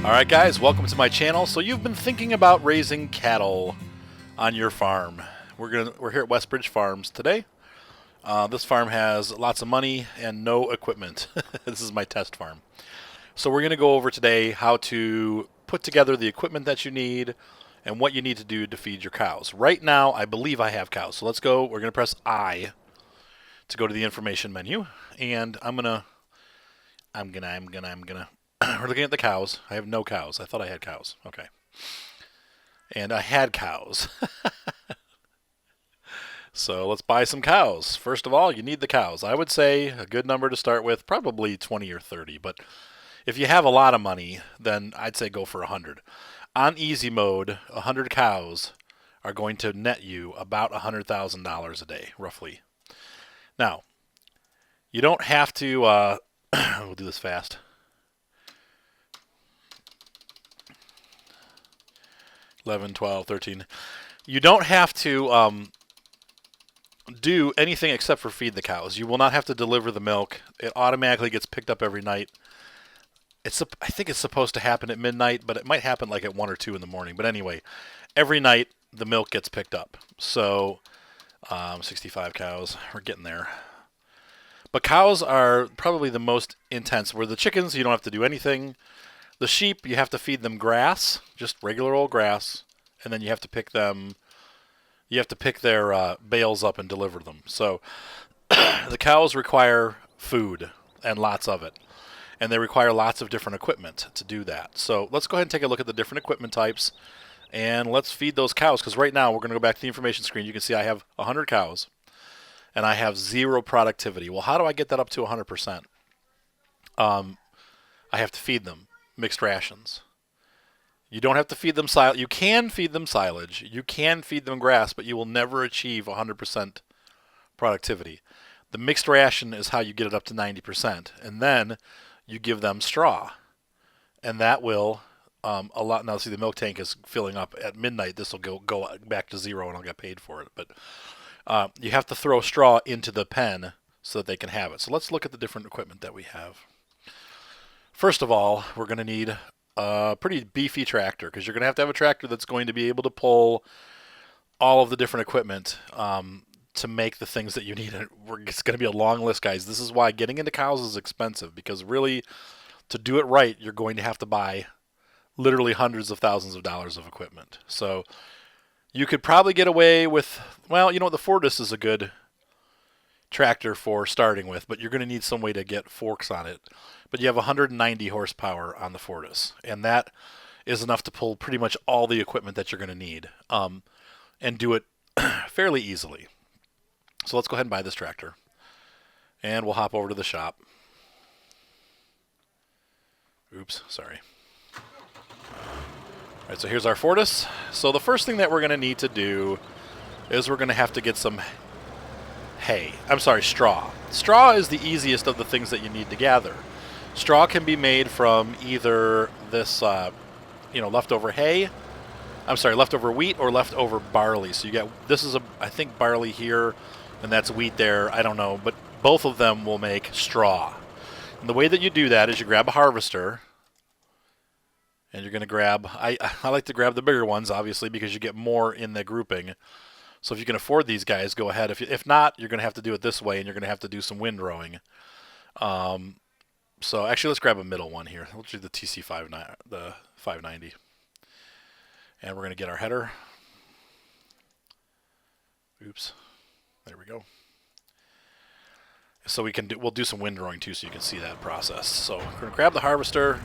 Alright guys, welcome to my channel. So you've been thinking about raising cattle on your farm. We're here at Westbridge Farms today. This farm has lots of money and no equipment. This is my test farm. So we're going to go over today how to put together the equipment that you need and what you need to do to feed your cows. Right now, I believe I have cows. So let's go. We're going to press I to go to the information menu, and I'm gonna we're looking at the cows. I have no cows. I thought I had cows. Okay. And I had cows. So let's buy some cows. First of all, you need the cows. I would say a good number to start with, probably 20 or 30. But if you have a lot of money, then I'd say go for 100. On easy mode, 100 cows are going to net you about $100,000 a day, roughly. Now, you don't have to, we'll do this fast. 11, 12, 13. You don't have to do anything except for feed the cows. You will not have to deliver the milk. It automatically gets picked up every night. I think it's supposed to happen at midnight, but it might happen like at 1 or 2 in the morning. But anyway, every night the milk gets picked up. So 65 cows. We're getting there. But cows are probably the most intense. Where the chickens, you don't have to do anything. The sheep, you have to feed them grass, just regular old grass, and then you have to pick them. You have to pick their bales up and deliver them. So the cows require food and lots of it, and they require lots of different equipment to do that. So let's go ahead and take a look at the different equipment types, and let's feed those cows. Because right now we're going to go back to the information screen. You can see I have 100 cows, and I have 0 productivity. Well, how do I get that up to 100%? I have to feed them mixed rations. You don't have to feed them silage. You can feed them silage. You can feed them grass, but you will never achieve 100% productivity. The mixed ration is how you get it up to 90%. And then you give them straw. And that will, a lot. Now, see, the milk tank is filling up. At midnight, this will go back to 0, and I'll get paid for it. But you have to throw straw into the pen so that they can have it. So let's look at the different equipment that we have. First of all, we're going to need a pretty beefy tractor, because you're going to have a tractor that's going to be able to pull all of the different equipment to make the things that you need. It's going to be a long list, guys. This is why getting into cows is expensive, because really, to do it right, you're going to have to buy literally hundreds of thousands of dollars of equipment. So you could probably get away with, well, you know, the Fortis is a good tractor for starting with, but you're going to need some way to get forks on it. But you have 190 horsepower on the Fortis, and that is enough to pull pretty much all the equipment that you're going to need, and do it fairly easily. So let's go ahead and buy this tractor, and we'll hop over to the shop. Oops, sorry. All right, so here's our Fortis. So the first thing that we're going to need to do is we're going to have to get some straw. Straw is the easiest of the things that you need to gather. Straw can be made from either this, leftover hay. Leftover wheat or leftover barley. So you got, this is I think barley here, and that's wheat there. I don't know, but both of them will make straw. And the way that you do that is you grab a harvester, and you're going to grab, I like to grab the bigger ones, obviously, because you get more in the grouping. So if you can afford these guys, go ahead. If not, you're going to have to do it this way, and you're going to have to do some windrowing. So actually, let's grab a middle one here. Let's do the the 590. And we're going to get our header. Oops. There we go. So we'll do some windrowing too, so you can see that process. So we're going to grab the harvester,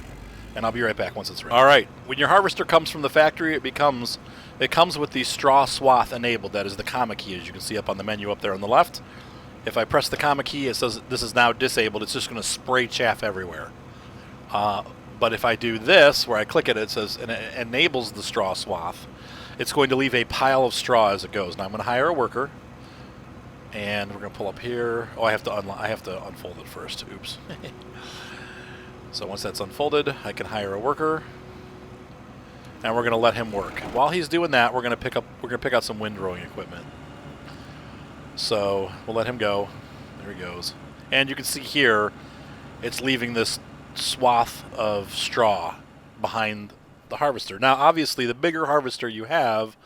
and I'll be right back once it's ready. All right. When your harvester comes from the factory, it comes with the straw swath enabled. That is the comma key, as you can see up on the menu up there on the left. If I press the comma key, it says this is now disabled. It's just going to spray chaff everywhere. But if I do this, where I click it, it says it enables the straw swath. It's going to leave a pile of straw as it goes. Now I'm going to hire a worker, and we're going to pull up here. Oh, I have to unfold it first. Oops. So once that's unfolded, I can hire a worker, and we're going to let him work. While he's doing that, we're going to pick out some windrowing equipment. So we'll let him go. There he goes. And you can see here, it's leaving this swath of straw behind the harvester. Now, obviously, the bigger harvester you have,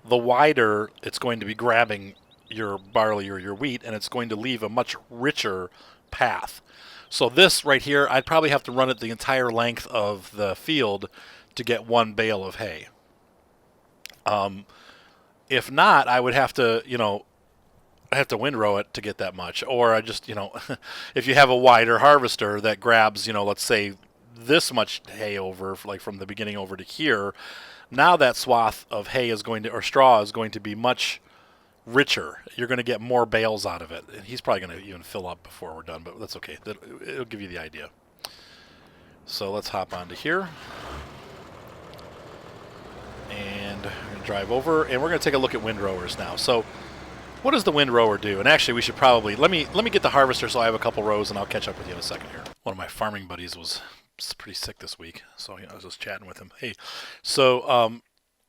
the wider it's going to be grabbing your barley or your wheat, and it's going to leave a much richer path. So this right here, I'd probably have to run it the entire length of the field to get one bale of hay. If not, I would have to, I have to windrow it to get that much. Or I just, if you have a wider harvester that grabs, let's say this much hay over, like from the beginning over to here, now that swath of hay is going to, or straw is going to be much richer. You're going to get more bales out of it. And he's probably going to even fill up before we're done, but that's okay. It'll give you the idea. So let's hop onto here. And we're going to drive over, and we're going to take a look at windrowers now. So what does the windrower do? And actually, we should probably, let me get the harvester so I have a couple rows, and I'll catch up with you in a second here. One of my farming buddies was pretty sick this week, so I was just chatting with him. Hey, so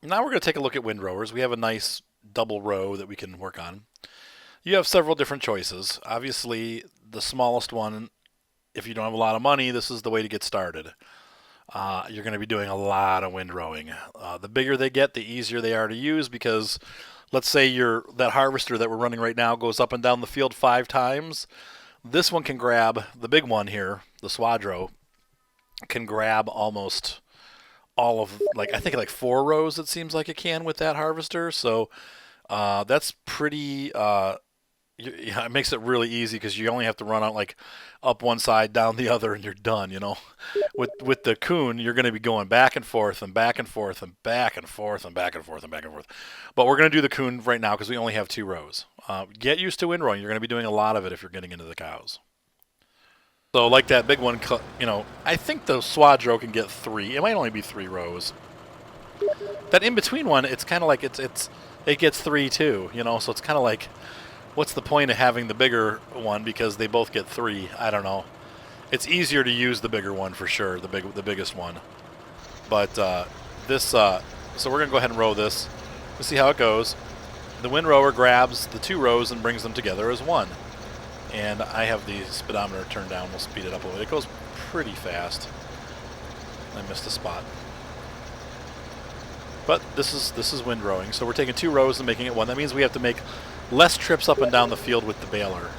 now we're going to take a look at windrowers. We have a nice double row that we can work on. You have several different choices. Obviously, the smallest one, if you don't have a lot of money, this is the way to get started. You're going to be doing a lot of windrowing. The bigger they get, the easier they are to use, because let's say that harvester that we're running right now goes up and down the field 5 times. This one can grab, the big one here, the Swadro, can grab almost all of, I think 4 rows it seems like it can with that harvester. So that's pretty, it makes it really easy, because you only have to run out up one side, down the other, and you're done, With the Kuhn, you're going to be going back and forth and back and forth and back and forth and back and forth and back and forth. But we're going to do the Kuhn right now because we only have 2 rows. Get used to windrowing. You're going to be doing a lot of it if you're getting into the cows. So like that big one, I think the Swadro can get 3. It might only be 3 rows. That in-between one, it's kind of like it gets 3 too, so it's kind of like, what's the point of having the bigger one because they both get 3? I don't know. It's easier to use the bigger one for sure, the biggest one. But so we're going to go ahead and row this. Let's see how it goes. The windrower grabs the 2 rows and brings them together as one. And I have the speedometer turned down. We'll speed it up a little bit. It goes pretty fast. I missed a spot. But this is windrowing. So we're taking 2 rows and making it 1. That means we have to make less trips up and down the field with the baler.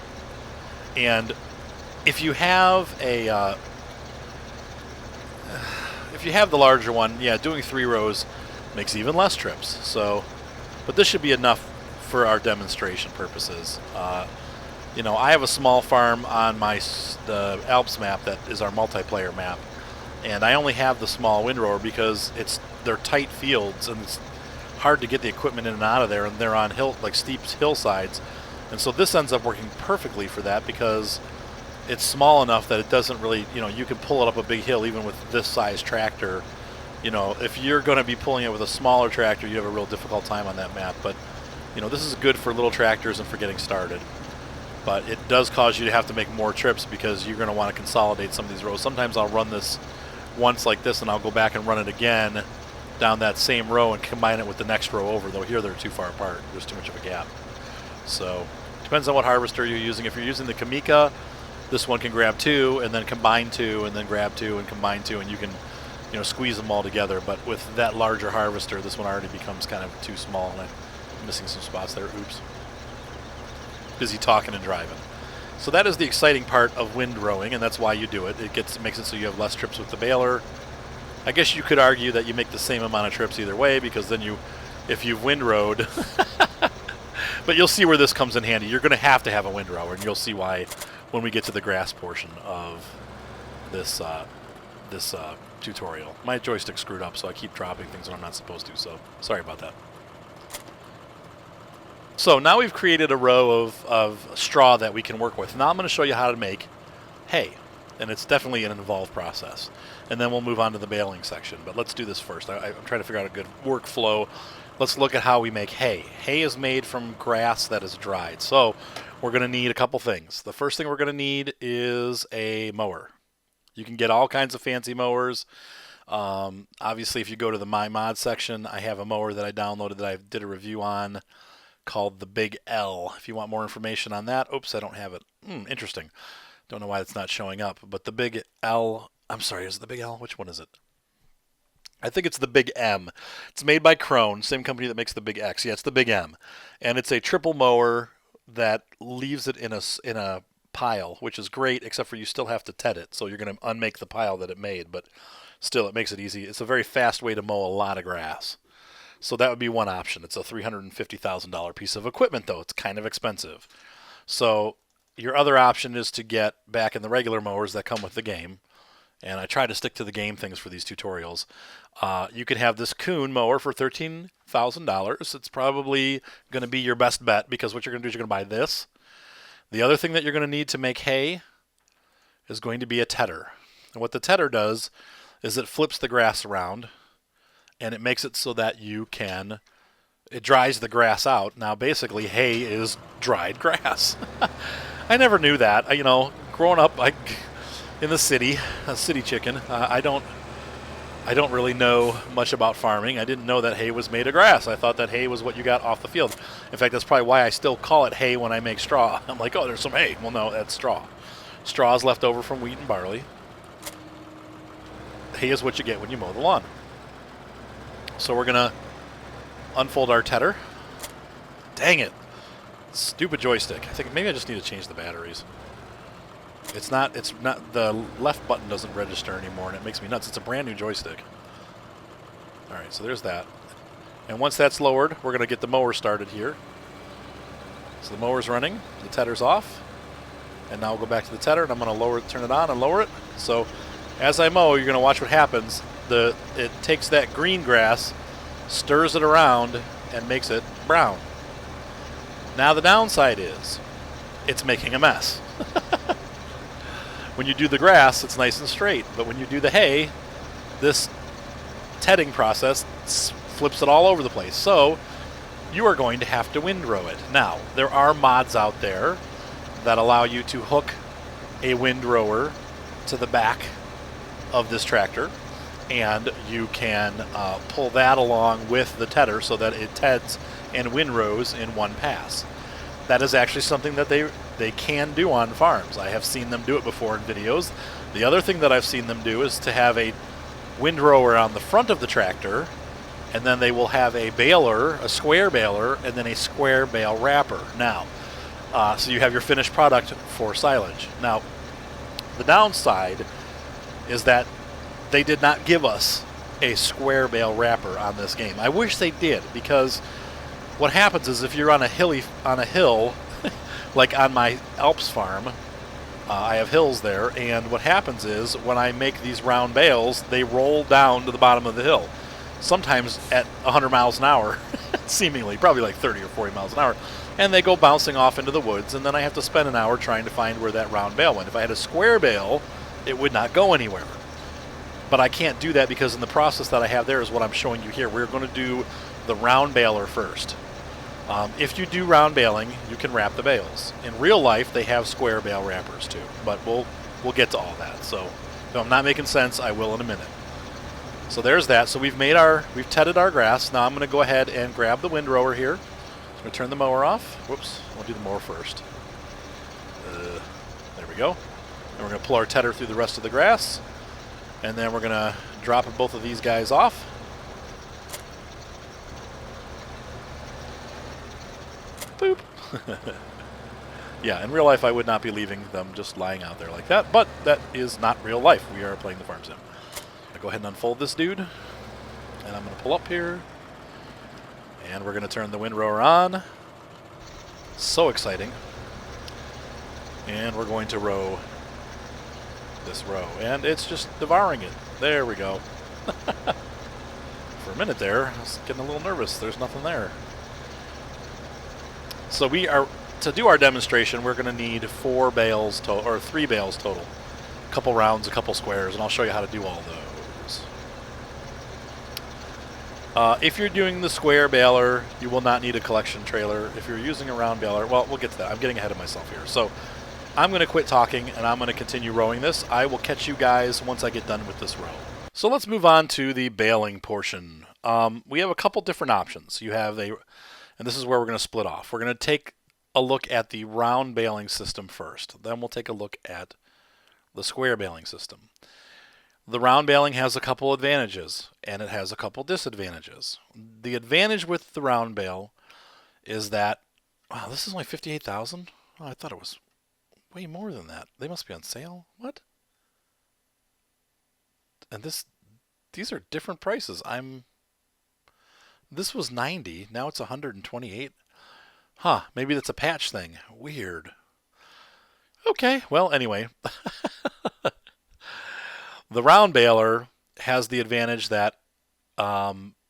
And if you have the larger one, yeah, doing 3 rows makes even less trips. So, but this should be enough for our demonstration purposes. I have a small farm on the Alps map that is our multiplayer map, and I only have the small windrower because they're tight fields and it's hard to get the equipment in and out of there, and they're on steep hillsides, and so this ends up working perfectly for that because it's small enough that it doesn't really, you can pull it up a big hill even with this size tractor. If you're going to be pulling it with a smaller tractor, you have a real difficult time on that map. But this is good for little tractors and for getting started. But it does cause you to have to make more trips because you're going to want to consolidate some of these rows. Sometimes I'll run this once like this, and I'll go back and run it again down that same row and combine it with the next row over, though here they're too far apart. There's too much of a gap. So depends on what harvester you're using. If you're using the Kamika, this one can grab 2 and then combine 2 and then grab 2 and combine 2, and you can squeeze them all together. But with that larger harvester, this one already becomes kind of too small, and I'm missing some spots there. Oops. Busy talking and driving. So that is the exciting part of windrowing, and that's why you do it. It makes it so you have less trips with the baler. I guess you could argue that you make the same amount of trips either way, because then if you've windrowed, but you'll see where this comes in handy. You're going to have a windrower, and you'll see why when we get to the grass portion of this tutorial. My joystick's screwed up, so I keep dropping things when I'm not supposed to, so sorry about that. So now we've created a row of straw that we can work with. Now I'm going to show you how to make hay, and it's definitely an involved process. And then we'll move on to the baling section, but let's do this first. I'm trying to figure out a good workflow. Let's look at how we make hay. Hay is made from grass that is dried. So we're going to need a couple things. The first thing we're going to need is a mower. You can get all kinds of fancy mowers. Obviously, if you go to the My Mod section, I have a mower that I downloaded that I did a review on called the Big L. If you want more information on that, oops, I don't have it. Interesting. Don't know why it's not showing up, but the Big L, I'm sorry, is it the Big L? Which one is it? I think it's the Big M. It's made by Krone, same company that makes the Big X. Yeah, it's the Big M, and it's a triple mower that leaves it in a pile, which is great, except for you still have to ted it, so you're going to unmake the pile that it made, but still, it makes it easy. It's a very fast way to mow a lot of grass. So that would be one option. It's a $350,000 piece of equipment, though. It's kind of expensive. So your other option is to get back in the regular mowers that come with the game. And I try to stick to the game things for these tutorials. You can have this Kuhn mower for $13,000. It's probably going to be your best bet because what you're going to do is you're going to buy this. The other thing that you're going to need to make hay is going to be a tedder. And what the tedder does is it flips the grass around and it makes it so that it dries the grass out. Now, basically, hay is dried grass. I never knew that. Growing up, in the city, a city chicken, I don't really know much about farming. I didn't know that hay was made of grass. I thought that hay was what you got off the field. In fact, that's probably why I still call it hay when I make straw. I'm like, oh, there's some hay. Well, no, that's straw. Straw is left over from wheat and barley. Hay is what you get when you mow the lawn. So we're going to unfold our tedder. Dang it. Stupid joystick. I think maybe I just need to change the batteries. It's not, the left button doesn't register anymore, and it makes me nuts. It's a brand new joystick. All right, so there's that. And once that's lowered, we're going to get the mower started here. So the mower's running, the tedder's off, and now we'll go back to the tedder, and I'm going to turn it on and lower it. So as I mow, you're going to watch what happens. It takes that green grass, stirs it around, and makes it brown. Now the downside is it's making a mess. When you do the grass, it's nice and straight, but when you do the hay, this tedding process flips it all over the place. So you are going to have to windrow it. Now, there are mods out there that allow you to hook a windrower to the back of this tractor, and you can pull that along with the tedder so that it teds and windrows in one pass. That is actually something that they can do on farms. I have seen them do it before in videos. The other thing that I've seen them do is to have a windrower on the front of the tractor, and then they will have a baler, a square baler, and then a square bale wrapper. Now, so you have your finished product for silage. Now, the downside is that they did not give us a square bale wrapper on this game. I wish they did, because what happens is if you're on a hill, like on my Alps farm, I have hills there, and what happens is when I make these round bales, they roll down to the bottom of the hill, sometimes at 100 miles an hour, seemingly, probably like 30 or 40 miles an hour, and they go bouncing off into the woods, and then I have to spend an hour trying to find where that round bale went. If I had a square bale, it would not go anywhere. But I can't do that because in the process that I have there is what I'm showing you here. We're going to do the round baler first. If you do round baling, you can wrap the bales. In real life, they have square bale wrappers too, but we'll get to all that. So if I'm not making sense, I will in a minute. So there's that. So we've tedded our grass. Now I'm going to go ahead and grab the windrower here. I'm going to turn the mower off. Whoops, I'll do the mower first. There we go. And we're going to pull our tedder through the rest of the grass, and then we're going to drop both of these guys off. Boop. Yeah, in real life I would not be leaving them just lying out there like that, but that is not real life. We are playing the farm sim. I'll go ahead and unfold this dude, and I'm going to pull up here, and we're going to turn the windrower on. So exciting. And we're going to row this row, and it's just devouring it. There we go. For a minute there, I was getting a little nervous. There's nothing there. So to do our demonstration, we're going to need 3 bales total. A couple rounds, a couple squares, and I'll show you how to do all those. If you're doing the square baler, you will not need a collection trailer. If you're using a round baler, well, we'll get to that. I'm getting ahead of myself here. So I'm going to quit talking, and I'm going to continue rowing this. I will catch you guys once I get done with this row. So let's move on to the baling portion. We have a couple different options. You have and this is where we're going to split off. We're going to take a look at the round baling system first. Then we'll take a look at the square baling system. The round baling has a couple advantages, and it has a couple disadvantages. The advantage with the round bale is that, wow, this is only 58,000. Oh, I thought it was way more than that. They must be on sale. What? And these are different prices. This was 90. Now it's 128. Huh, maybe that's a patch thing. Weird. Okay, well, anyway. The round baler has the advantage that,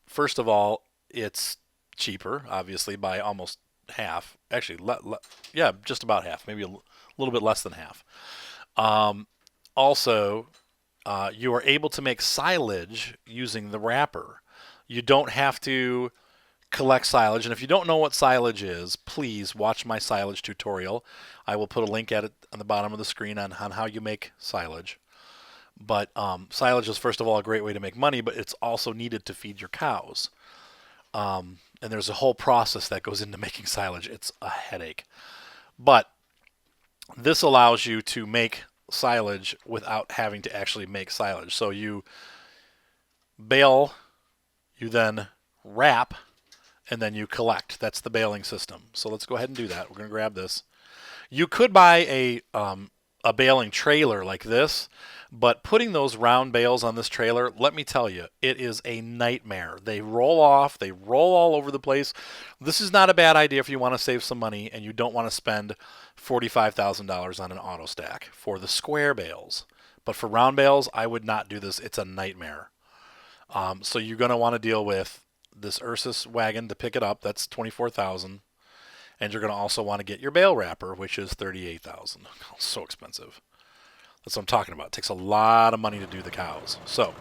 first of all, it's cheaper, obviously, by almost half. Actually, yeah, just about half. Maybe a little bit less than half. Also, you are able to make silage using the wrapper. You don't have to collect silage. And if you don't know what silage is, please watch my silage tutorial. I will put a link at it on the bottom of the screen on how you make silage. But silage is, first of all, a great way to make money, but it's also needed to feed your cows. And there's a whole process that goes into making silage. It's a headache. But this allows you to make silage without having to actually make silage. So you bale, you then wrap, and then you collect. That's the baling system. So let's go ahead and do that. We're going to grab this. You could buy a baling trailer like this, but putting those round bales on this trailer, let me tell you, it is a nightmare. They roll off. They roll all over the place. This is not a bad idea if you want to save some money and you don't want to spend $45,000 on an auto stack for the square bales. But for round bales, I would not do this. It's a nightmare. So you're going to want to deal with this Ursus wagon to pick it up. That's $24,000. And you're going to also want to get your bale wrapper, which is $38,000. So expensive. That's what I'm talking about. It takes a lot of money to do the cows. So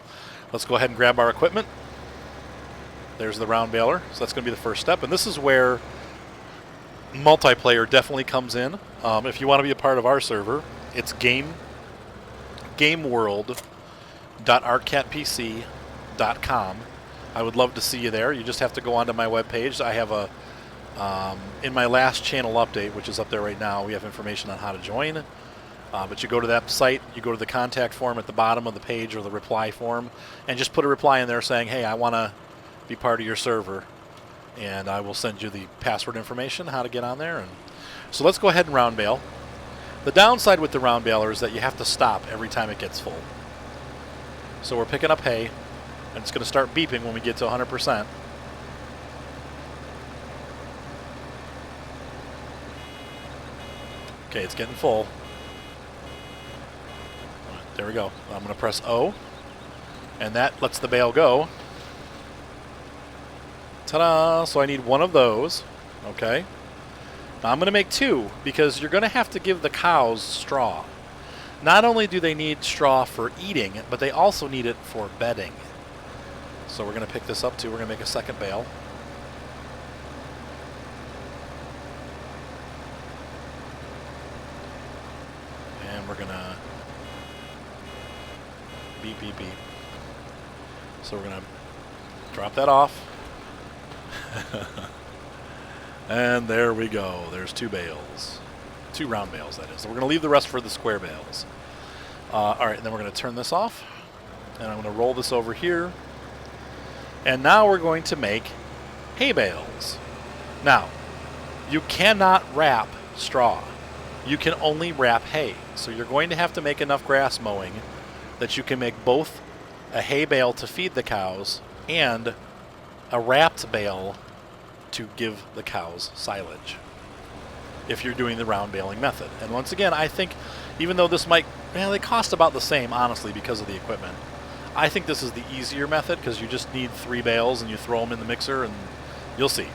let's go ahead and grab our equipment. There's the round baler. So that's going to be the first step. And this is where multiplayer definitely comes in. If you want to be a part of our server, it's gameworld.artcatpc.com. I would love to see you there. You just have to go onto my webpage. I have in my last channel update, which is up there right now, we have information on how to join. But you go to that site, you go to the contact form at the bottom of the page or the reply form, and just put a reply in there saying, hey, I want to be part of your server. And I will send you the password information, how to get on there. And so let's go ahead and round bale. The downside with the round baler is that you have to stop every time it gets full. So we're picking up hay, and it's going to start beeping when we get to 100%. Okay, it's getting full. There we go. I'm going to press O, and that lets the bale go. Ta-da! So I need one of those. Okay. Now I'm going to make two, because you're going to have to give the cows straw. Not only do they need straw for eating, but they also need it for bedding. So we're going to pick this up too. We're going to make a second bale. And we're going to beep, beep, beep. So we're going to drop that off. And there we go. There's two bales. Two round bales, that is. So we're going to leave the rest for the square bales. All right, and then we're going to turn this off. And I'm going to roll this over here. And now we're going to make hay bales. Now, you cannot wrap straw. You can only wrap hay. So you're going to have to make enough grass mowing that you can make both a hay bale to feed the cows and a wrapped bale to give the cows silage, if you're doing the round baling method. And once again, I think even though this might, they cost about the same, honestly, because of the equipment, I think this is the easier method, because you just need 3 bales and you throw them in the mixer and you'll see.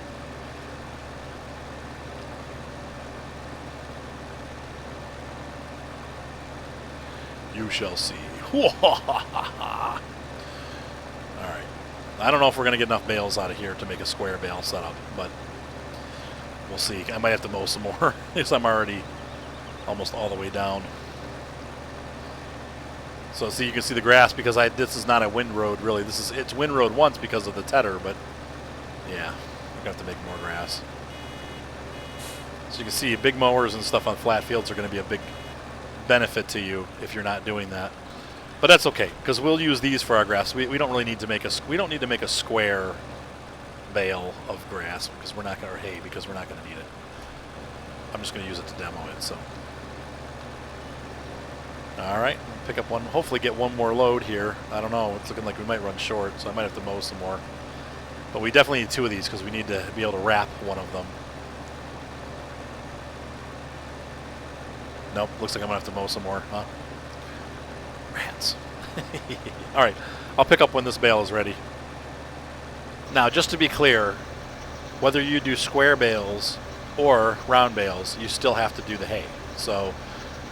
You shall see. Alright. I don't know if we're going to get enough bales out of here to make a square bale setup, but we'll see. I might have to mow some more, because I'm already almost all the way down. So see, you can see the grass, because this is not a windroad, really. It's windroad once because of the tedder, but yeah, we're going to have to make more grass. So you can see big mowers and stuff on flat fields are going to be a big benefit to you if you're not doing that. But that's okay, because we'll use these for our grass. We don't really need to make we don't need to make a square bale of grass because we're not going, or hay, because we're not going to need it. I'm just going to use it to demo it. So, all right, pick up one. Hopefully, get one more load here. I don't know. It's looking like we might run short, so I might have to mow some more. But we definitely need 2 of these because we need to be able to wrap one of them. Nope, looks like I'm going to have to mow some more, huh? Rats. All right, I'll pick up when this bale is ready. Now, just to be clear, whether you do square bales or round bales, you still have to do the hay. So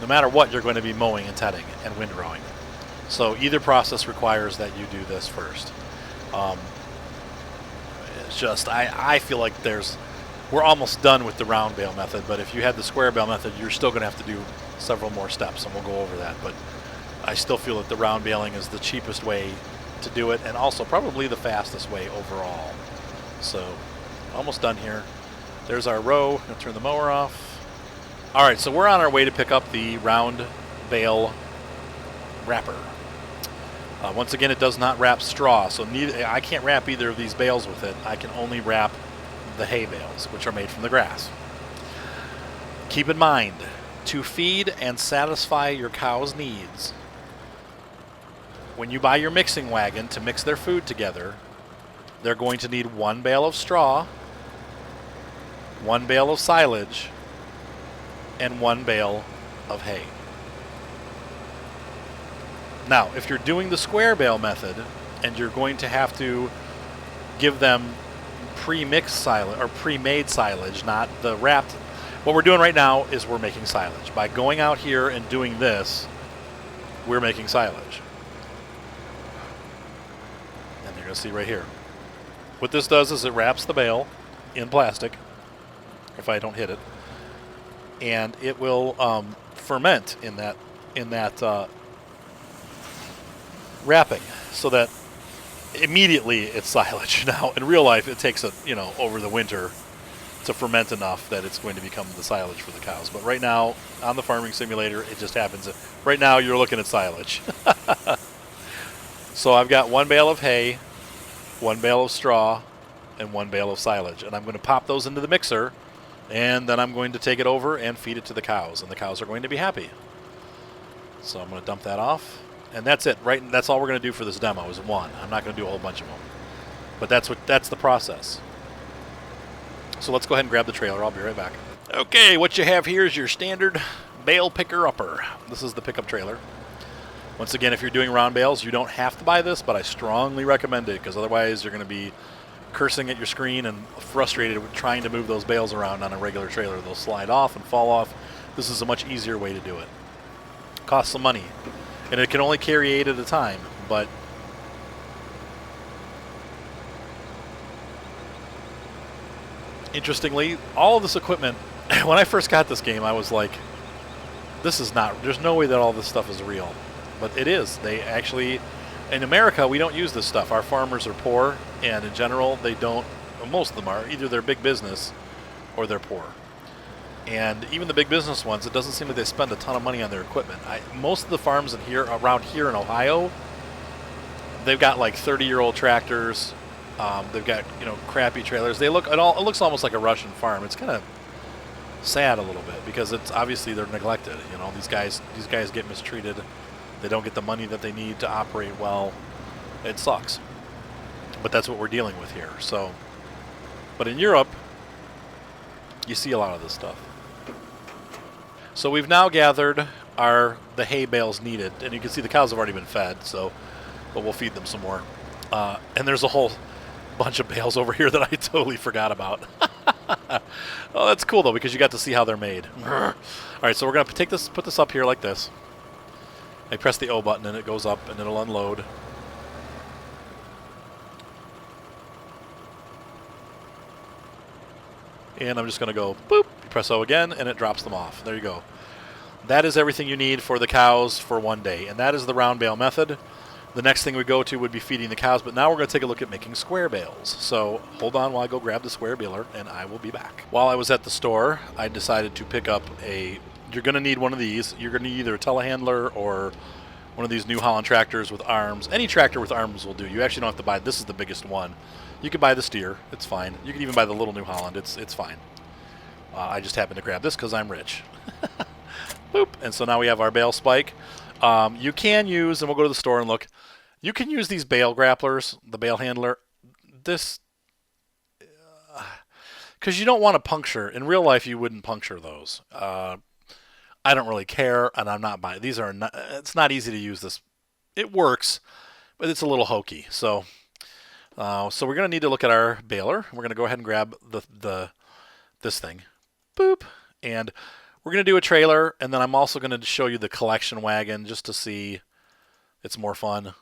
no matter what, you're going to be mowing and tedding and windrowing. So either process requires that you do this first. It's just, I feel like we're almost done with the round bale method, but if you had the square bale method, you're still going to have to do several more steps, and we'll go over that. But I still feel that the round baling is the cheapest way to do it, and also probably the fastest way overall. So almost done here. There's our row. I'm going to turn the mower off. All right, so we're on our way to pick up the round bale wrapper. Once again, it does not wrap straw, so I can't wrap either of these bales with it. I can only wrap the hay bales, which are made from the grass. Keep in mind, to feed and satisfy your cow's needs, when you buy your mixing wagon to mix their food together, they're going to need 1 bale of straw, 1 bale of silage, and 1 bale of hay. Now, if you're doing the square bale method and you're going to have to give them pre-mixed silage or pre-made silage, not the wrapped, what we're doing right now is we're making silage. By going out here and doing this, we're making silage. And you're going to see right here. What this does is it wraps the bale in plastic, if I don't hit it, and it will ferment in that wrapping, so that immediately it's silage. Now, in real life, it takes over the winter to ferment enough that it's going to become the silage for the cows. But right now, on the farming simulator, it just happens. Right now, you're looking at silage. So I've got 1 bale of hay, 1 bale of straw, and 1 bale of silage. And I'm going to pop those into the mixer, and then I'm going to take it over and feed it to the cows. And the cows are going to be happy. So I'm going to dump that off. And that's it, right? That's all we're going to do for this demo is 1. I'm not going to do a whole bunch of them. But that's the process. So let's go ahead and grab the trailer. I'll be right back. Okay, what you have here is your standard bale picker-upper. This is the pickup trailer. Once again, if you're doing round bales, you don't have to buy this, but I strongly recommend it, because otherwise you're going to be cursing at your screen and frustrated with trying to move those bales around on a regular trailer. They'll slide off and fall off. This is a much easier way to do it. Costs some money. And it can only carry 8 at a time, but interestingly, all of this equipment, when I first got this game, I was like, there's no way that all this stuff is real. But it is. They actually, in America, we don't use this stuff. Our farmers are poor, and in general, they don't, most of them are, either they're big business or they're poor. And even the big business ones, it doesn't seem like they spend a ton of money on their equipment. Most of the farms around here in Ohio, they've got like 30-year-old tractors. They've got crappy trailers. It looks almost like a Russian farm. It's kind of sad a little bit because it's obviously they're neglected. These guys get mistreated. They don't get the money that they need to operate well. It sucks. But that's what we're dealing with here. So, but in Europe, you see a lot of this stuff. So we've now gathered the hay bales needed, and you can see the cows have already been fed, but we'll feed them some more. And there's a whole bunch of bales over here that I totally forgot about. Oh, that's cool though, because you got to see how they're made. All right, so we're gonna put this up here like this. I press the O button and it goes up and it'll unload. And I'm just going to go boop, you press O again, and it drops them off. There you go. That is everything you need for the cows for 1 day, and that is the round bale method. The next thing we go to would be feeding the cows, but now we're going to take a look at making square bales. So hold on while I go grab the square baler, and I will be back. While I was at the store, I decided to pick up you're going to need one of these. You're going to need either a telehandler or one of these New Holland tractors with arms. Any tractor with arms will do. You actually don't have to buy, this is the biggest one. You can buy the steer, it's fine. You can even buy the little New Holland, it's fine. I just happened to grab this because I'm rich. Boop. And so now we have our bale spike. You can use, and we'll go to the store and look, you can use these bale grapplers, the bale handler. This, because you don't want to puncture. In real life, you wouldn't puncture those. I don't really care, and I'm not buying. These are not, it's not easy to use this. It works, but it's a little hokey. So we're going to need to look at our baler. We're going to go ahead and grab this thing. Boop. And we're going to do a trailer, and then I'm also going to show you the collection wagon just to see. It's more fun.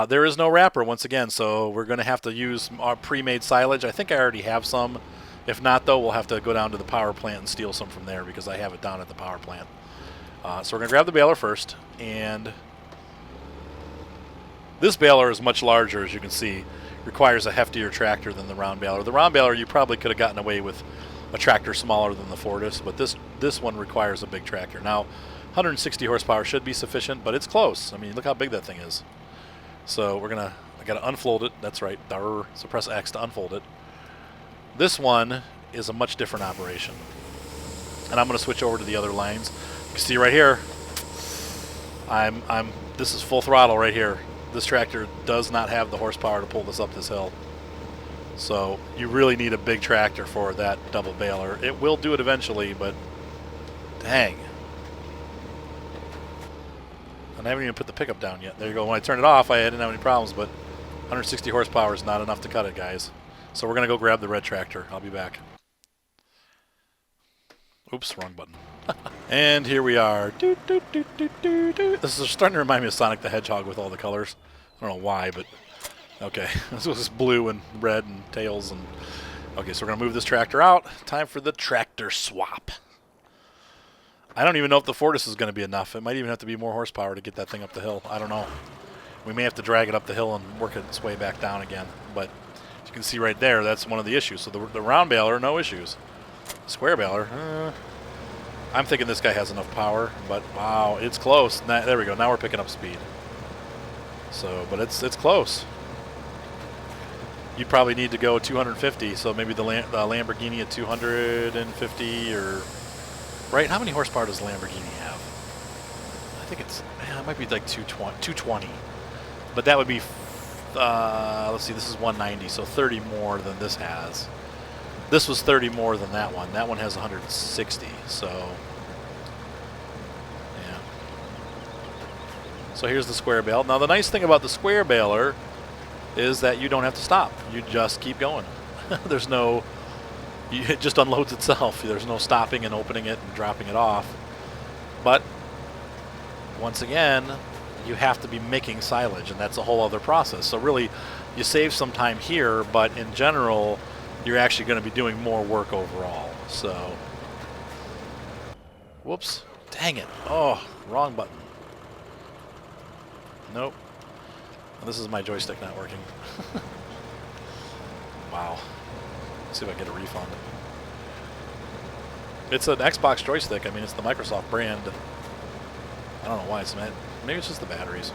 There is no wrapper once again, so we're going to have to use our pre-made silage. I think I already have some. If not, though, we'll have to go down to the power plant and steal some from there because I have it down at the power plant. So we're going to grab the baler first, and this baler is much larger, as you can see. Requires a heftier tractor than the round baler. The round baler, you probably could have gotten away with a tractor smaller than the Fortis, but this one requires a big tractor. Now, 160 horsepower should be sufficient, but it's close. I mean, look how big that thing is. So I got to unfold it. That's right. So press X to unfold it. This one is a much different operation. And I'm going to switch over to the other lines. You can see right here, this is full throttle right here. This tractor does not have the horsepower to pull this up this hill. So you really need a big tractor for that double baler. It will do it eventually, but dang. And I haven't even put the pickup down yet. There you go. When I turned it off, I didn't have any problems, but 160 horsepower is not enough to cut it, guys. So we're going to go grab the red tractor. I'll be back. Oops, wrong button. And here we are. This is starting to remind me of Sonic the Hedgehog with all the colors. I don't know why, but okay. This was blue and red and tails. And okay, so we're going to move this tractor out. Time for the tractor swap. I don't even know if the Fortis is going to be enough. It might even have to be more horsepower to get that thing up the hill. I don't know. We may have to drag it up the hill and work its way back down again. But as you can see right there, that's one of the issues. So the round baler, no issues. Square baler, I'm thinking this guy has enough power, but wow, it's close. There we go. Now we're picking up speed. So, but it's close. You probably need to go 250, so maybe the Lamborghini at 250 or right. How many horsepower does the Lamborghini have? I think it might be like 220. But that would be let's see, this is 190, so 30 more than this has. This was 30 more than that one. That one has 160, so yeah. So here's the square bale. Now the nice thing about the square baler is that you don't have to stop. You just keep going. There's no, it just unloads itself. There's no stopping and opening it and dropping it off. But once again, you have to be making silage, and that's a whole other process. So really, you save some time here, but in general, you're actually going to be doing more work overall. So, whoops, dang it. Oh, wrong button. Nope. This is my joystick not working. Wow. Let's see if I can get a refund. It's an Xbox joystick. I mean, it's the Microsoft brand. I don't know why it's mad. Maybe it's just the batteries.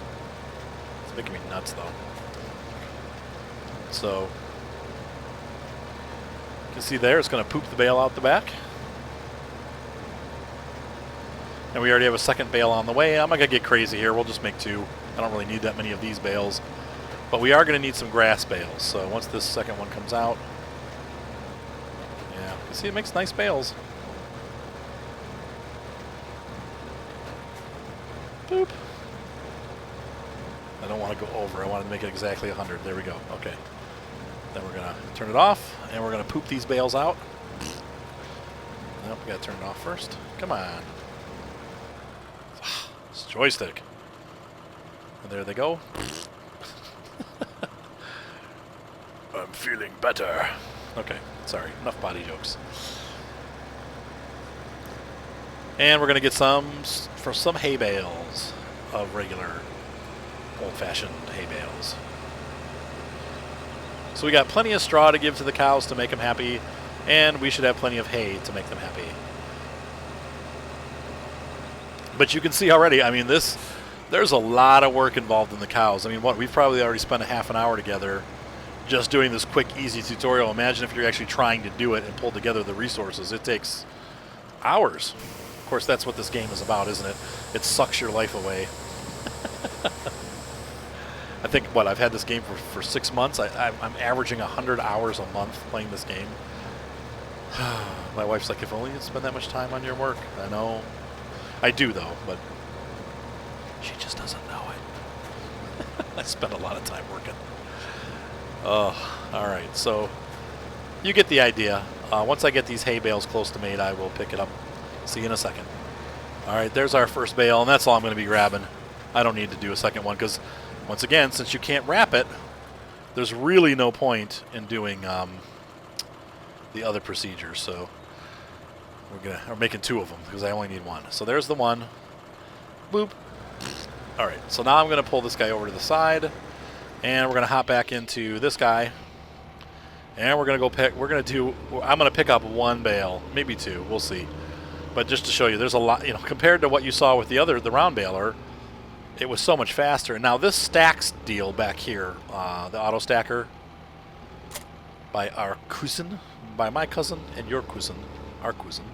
It's making me nuts, though. So, you can see there, it's going to poop the bale out the back. And we already have a second bale on the way. I'm not going to get crazy here. We'll just make two. I don't really need that many of these bales. But we are going to need some grass bales. So once this second one comes out, yeah, you see it makes nice bales. Boop. I don't want to go over. I wanted to make it exactly 100. There we go. Okay. Then we're going to turn it off, and we're going to poop these bales out. Nope, we got to turn it off first. Come on. It's a joystick. And there they go. I'm feeling better. Okay, sorry. Enough body jokes. And we're going to get some hay bales of regular old-fashioned hay bales. So we got plenty of straw to give to the cows to make them happy, and we should have plenty of hay to make them happy. But you can see already, I mean, this There's a lot of work involved in the cows. I mean, what, we've probably already spent a half an hour together just doing this quick, easy tutorial. Imagine if you're actually trying to do it and pull together the resources. It takes hours. Of course, that's what this game is about, isn't it? It sucks your life away. I think, what, I've had this game for 6 months. I'm averaging 100 hours a month playing this game. My wife's like, if only you'd spend that much time on your work. I know. I do, though, but she just doesn't know it. I spend a lot of time working. Oh, all right. So you get the idea. Once I get these hay bales close to mate, I will pick it up. See you in a second. All right, there's our first bale, and that's all I'm going to be grabbing. I don't need to do a second one because, once again, since you can't wrap it, there's really no point in doing the other procedures. So we're making 2 of them because I only need 1. So there's the 1. Boop. All right, so now I'm going to pull this guy over to the side, and we're going to hop back into this guy, and we're going to go pick. I'm going to pick up 1 bale, maybe 2. We'll see. But just to show you, there's a lot. You know, compared to what you saw with the round baler, it was so much faster. Now this stacks deal back here, the auto stacker by our cousin, by my cousin and your cousin, our cousin.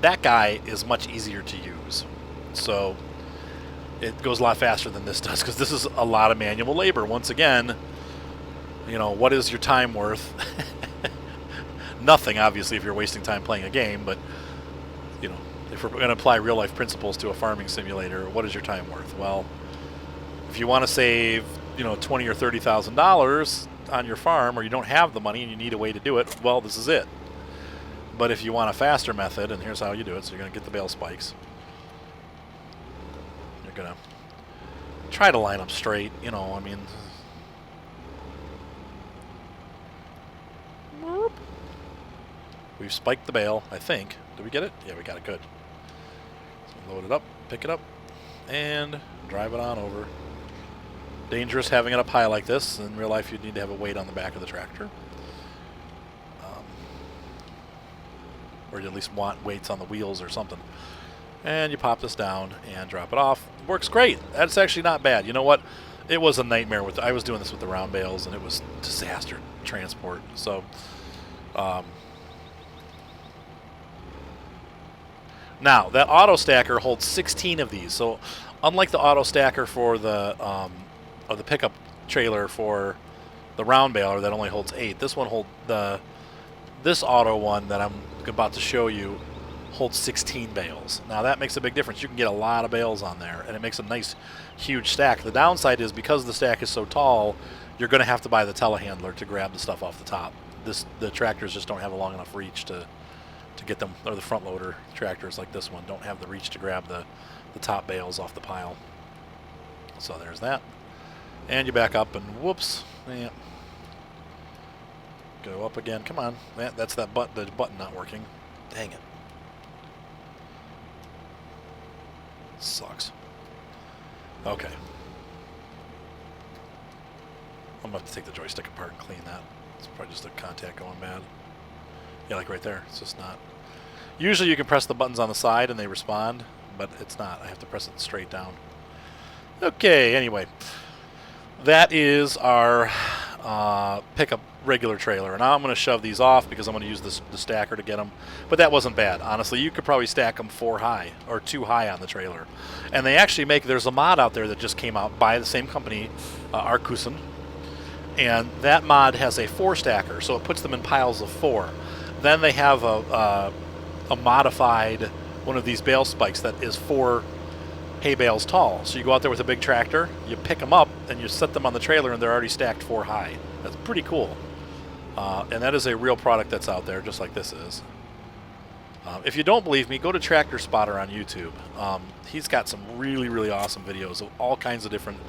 That guy is much easier to use. So it goes a lot faster than this does because this is a lot of manual labor. Once again, you know, what is your time worth? Nothing, obviously, if you're wasting time playing a game, but, you know, if we're going to apply real-life principles to a farming simulator, what is your time worth? Well, if you want to save, you know, $20,000 or $30,000 on your farm, or you don't have the money and you need a way to do it, well, this is it. But if you want a faster method, and here's how you do it, so you're going to get the bale spikes. You're going to try to line them straight, you know, I mean. We've spiked the bale, I think. Did we get it? Yeah, we got it. Good. So load it up, pick it up, and drive it on over. Dangerous having it up high like this. In real life, you'd need to have a weight on the back of the tractor. Or you at least want weights on the wheels or something. And you pop this down and drop it off. Works great. That's actually not bad. You know what? It was a nightmare. I was doing this with the round bales, and it was disaster transport. So, now, that auto stacker holds 16 of these. So, unlike the auto stacker for the pickup trailer for the round baler that only holds 8, this one this auto one that I'm about to show you holds 16 bales. Now, that makes a big difference. You can get a lot of bales on there, and it makes a nice, huge stack. The downside is because the stack is so tall, you're going to have to buy the telehandler to grab the stuff off the top. The tractors just don't have a long enough reach to get them, or the front loader tractors like this one don't have the reach to grab the top bales off the pile. So there's that. And you back up and whoops. Yeah. Go up again. Come on. That's the button not working. Dang it. Sucks. Okay. I'm going to have to take the joystick apart and clean that. It's probably just the contact going bad. Yeah, like right there. It's just not. Usually you can press the buttons on the side and they respond, but it's not. I have to press it straight down. Okay, anyway. That is our pickup regular trailer. And now I'm going to shove these off because I'm going to use the stacker to get them. But that wasn't bad. Honestly, you could probably stack them 4 high or 2 high on the trailer. And they actually there's a mod out there that just came out by the same company, Arkusen. And that mod has a 4 stacker, so it puts them in piles of 4. Then they have a modified one of these bale spikes that is 4 hay bales tall. So you go out there with a big tractor, you pick them up, and you set them on the trailer, and they're already stacked 4 high. That's pretty cool. And that is a real product that's out there, just like this is. If you don't believe me, go to Tractor Spotter on YouTube. He's got some really, really awesome videos of all kinds of different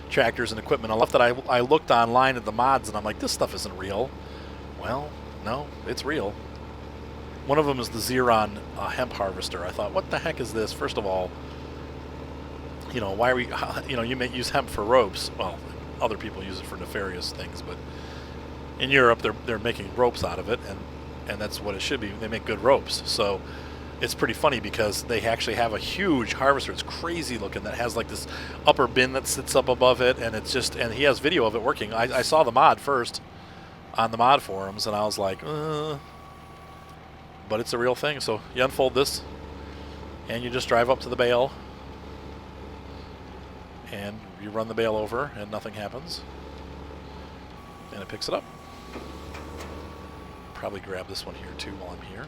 tractors and equipment. I love that I looked online at the mods, and I'm like, this stuff isn't real. Well, no, it's real. One of them is the Xeron hemp harvester. I thought, what the heck is this? First of all, you know, why are we, you know, you may use hemp for ropes. Well, other people use it for nefarious things, but in Europe they're making ropes out of it, and that's what it should be. They make good ropes. So it's pretty funny because they actually have a huge harvester. It's crazy looking that has like this upper bin that sits up above it, and it's just, and he has video of it working. I saw the mod first on the mod forums, and I was like, but it's a real thing. So you unfold this, and you just drive up to the bale, and you run the bale over, and nothing happens, and it picks it up. Probably grab this one here too while I'm here.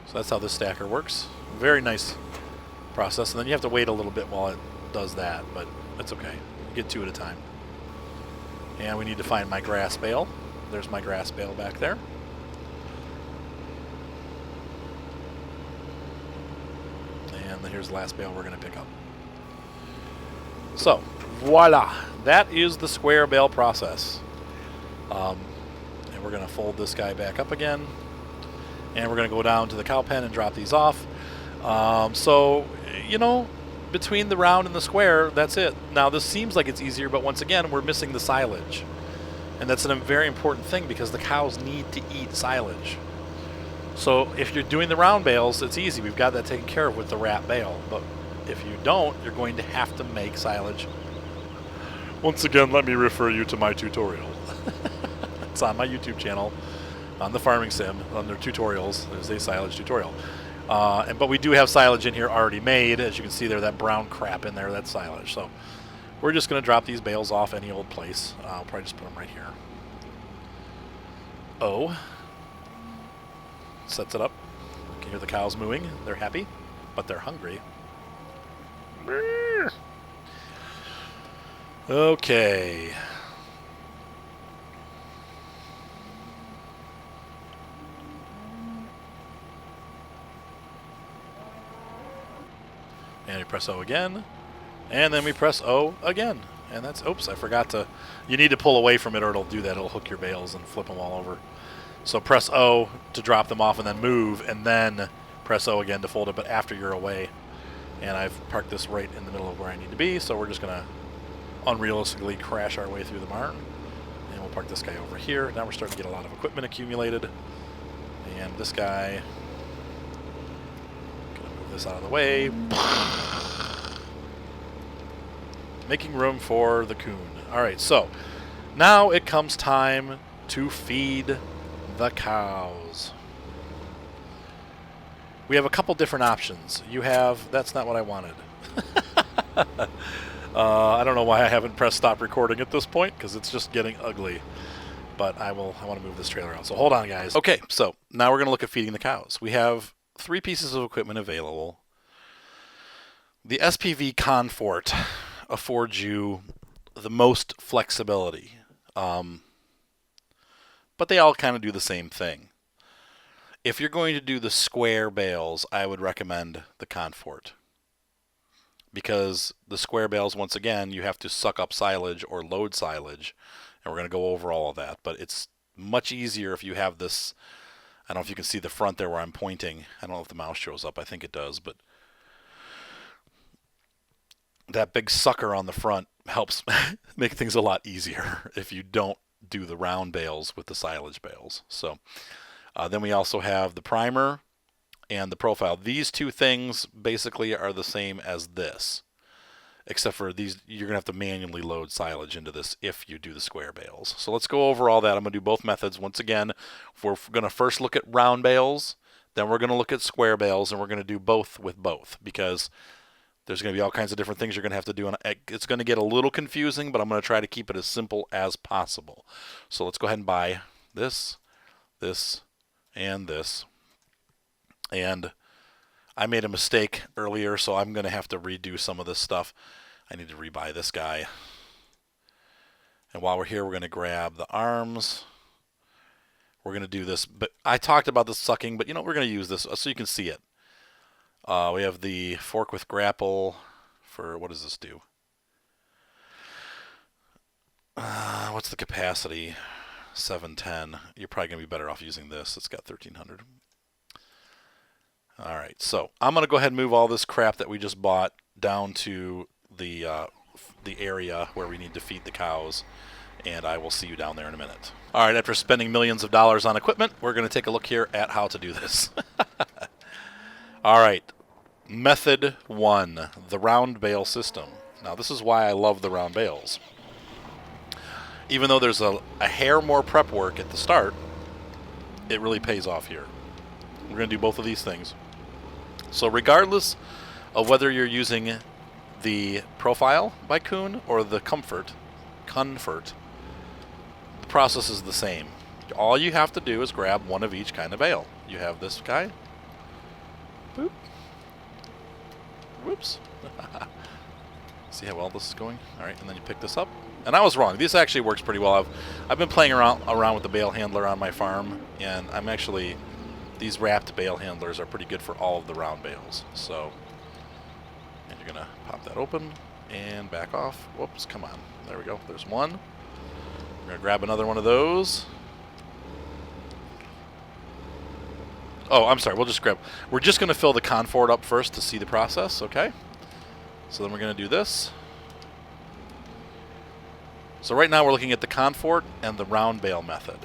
So that's how this stacker works. Very nice process, and then you have to wait a little bit while it does that, but that's okay. You get two at a time. And we need to find my grass bale. There's my grass bale back there. And here's the last bale we're going to pick up. So, voila. That is the square bale process. And we're going to fold this guy back up again. And we're going to go down to the cow pen and drop these off. So, you know, between the round and the square, that's it. Now, this seems like it's easier, but once again, we're missing the silage. And that's a very important thing because the cows need to eat silage. So if you're doing the round bales, it's easy. We've got that taken care of with the wrap bale. But if you don't, you're going to have to make silage. Once again, let me refer you to my tutorial. It's on my YouTube channel, on the Farming Sim, under tutorials. There's a silage tutorial. But we do have silage in here already made. As you can see there, that brown crap in there, that's silage. So we're just going to drop these bales off any old place. I'll probably just put them right here. Oh. Sets it up. You can hear the cows mooing. They're happy, but they're hungry. Okay. And we press O again. And then we press O again. And that's, oops, I forgot to, you need to pull away from it or it'll do that. It'll hook your bales and flip them all over. So press O to drop them off and then move, and then press O again to fold it, but after you're away. And I've parked this right in the middle of where I need to be, so we're just going to unrealistically crash our way through the barn. And we'll park this guy over here. Now we're starting to get a lot of equipment accumulated. And this guy, going to move this out of the way. Making room for the coon. Alright, so now it comes time to feed the cows. We have a couple different options. You have, that's not what I wanted. I don't know why I haven't pressed stop recording at this point, because it's just getting ugly. But I want to move this trailer out. So hold on, guys. Okay, so now we're going to look at feeding the cows. We have 3 pieces of equipment available. The SPV Confort affords you the most flexibility. But they all kind of do the same thing. If you're going to do the square bales, I would recommend the Confort. Because the square bales, once again, you have to suck up silage or load silage. And we're going to go over all of that. But it's much easier if you have this, I don't know if you can see the front there where I'm pointing. I don't know if the mouse shows up. I think it does. But that big sucker on the front helps make things a lot easier if you don't do the round bales with the silage bales. So then we also have the primer and the profile. These two things basically are the same as this, except for these, you're going to have to manually load silage into this if you do the square bales. So let's go over all that. I'm going to do both methods. Once again, we're going to first look at round bales, then we're going to look at square bales, and we're going to do both with both, because there's going to be all kinds of different things you're going to have to do. And it's going to get a little confusing, but I'm going to try to keep it as simple as possible. So let's go ahead and buy this, this, and this. And I made a mistake earlier, so I'm going to have to redo some of this stuff. I need to rebuy this guy. And while we're here, we're going to grab the arms. We're going to do this. But I talked about the sucking, but you know, we're going to use this so you can see it. We have the fork with grapple for, what does this do? What's the capacity? 710. You're probably going to be better off using this. It's got 1300. All right, so I'm going to go ahead and move all this crap that we just bought down to the area where we need to feed the cows, and I will see you down there in a minute. All right, after spending millions of dollars on equipment, we're going to take a look here at how to do this. All right, method 1, the round bale system. Now, this is why I love the round bales. Even though there's a hair more prep work at the start, it really pays off here. We're going to do both of these things. So regardless of whether you're using the Profile by Kuhn or the Comfort, the process is the same. All you have to do is grab one of each kind of bale. You have this guy. Boop. Whoops. See how well this is going? All right, and then you pick this up. And I was wrong. This actually works pretty well. I've been playing around with the bale handler on my farm, and I'm actually, these wrapped bale handlers are pretty good for all of the round bales. So, and you're gonna pop that open and back off. Whoops, come on. There we go. There's one. We're gonna grab another one of those. Oh, I'm sorry. We're just gonna fill the Confort up first to see the process. Okay. So then we're gonna do this. So right now we're looking at the Confort and the round bale method.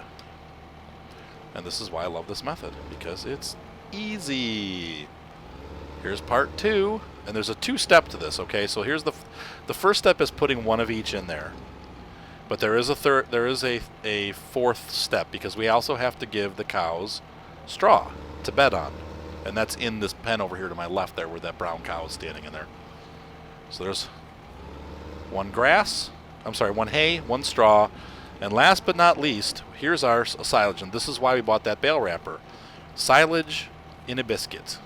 And this is why I love this method, because it's easy. Here's part 2, and there's a 2-step to this, okay? So here's the first step is putting one of each in there. But there is a 4th step, because we also have to give the cows straw to bed on. And that's in this pen over here to my left there, where that brown cow is standing in there. So there's one hay, one straw, and last but not least, here's our silage, and this is why we bought that bale wrapper. Silage in a biscuit.